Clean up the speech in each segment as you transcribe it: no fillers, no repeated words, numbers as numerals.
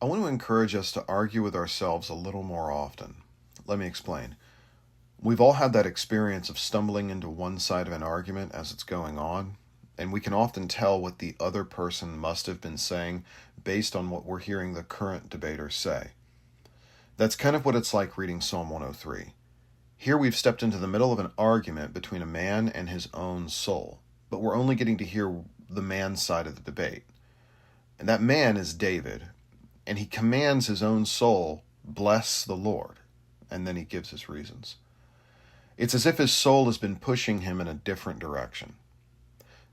I want to encourage us to argue with ourselves a little more often. Let me explain. We've all had that experience of stumbling into one side of an argument as it's going on, and we can often tell what the other person must have been saying based on what we're hearing the current debater say. That's kind of what it's like reading Psalm 103. Here we've stepped into the middle of an argument between a man and his own soul, but we're only getting to hear the man's side of the debate. And that man is David, and he commands his own soul, bless the Lord, and then he gives his reasons. It's as if his soul has been pushing him in a different direction.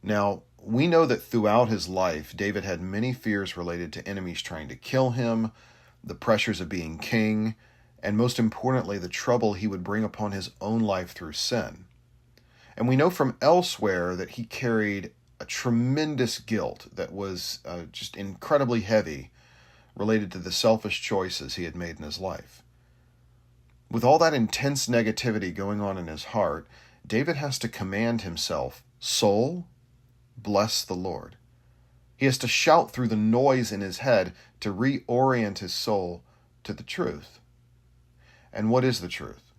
Now, we know that throughout his life, David had many fears related to enemies trying to kill him, the pressures of being king, and most importantly, the trouble he would bring upon his own life through sin. And we know from elsewhere that he carried a tremendous guilt that was just incredibly heavy related to the selfish choices he had made in his life. With all that intense negativity going on in his heart, David has to command himself, soul, bless the Lord. He has to shout through the noise in his head to reorient his soul to the truth. And what is the truth?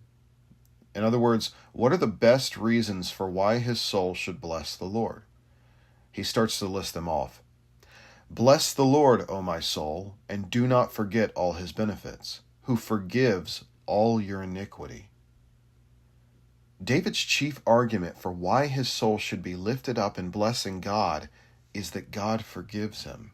In other words, what are the best reasons for why his soul should bless the Lord? He starts to list them off. Bless the Lord, O my soul, and do not forget all his benefits, who forgives all your iniquity. David's chief argument for why his soul should be lifted up in blessing God is that God forgives him.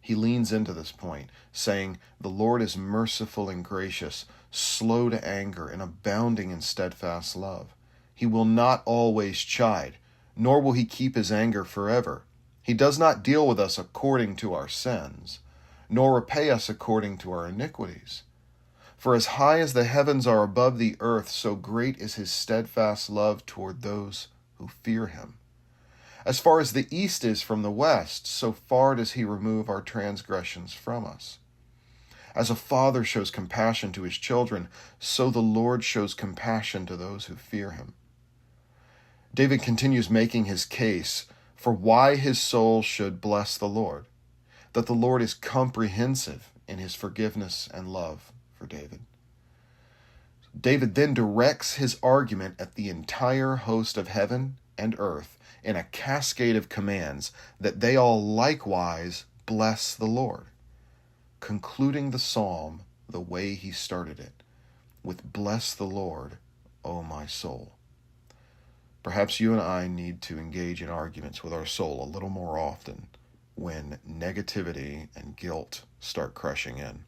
He leans into this point, saying, the Lord is merciful and gracious, slow to anger, and abounding in steadfast love. He will not always chide, nor will he keep his anger forever. He does not deal with us according to our sins, nor repay us according to our iniquities. For as high as the heavens are above the earth, so great is his steadfast love toward those who fear him. As far as the east is from the west, so far does he remove our transgressions from us. As a father shows compassion to his children, so the Lord shows compassion to those who fear him. David continues making his case for why his soul should bless the Lord, that the Lord is comprehensive in his forgiveness and love for David. David then directs his argument at the entire host of heaven and earth in a cascade of commands that they all likewise bless the Lord, concluding the psalm the way he started it, with bless the Lord, O my soul. Perhaps you and I need to engage in arguments with our soul a little more often when negativity and guilt start crushing in.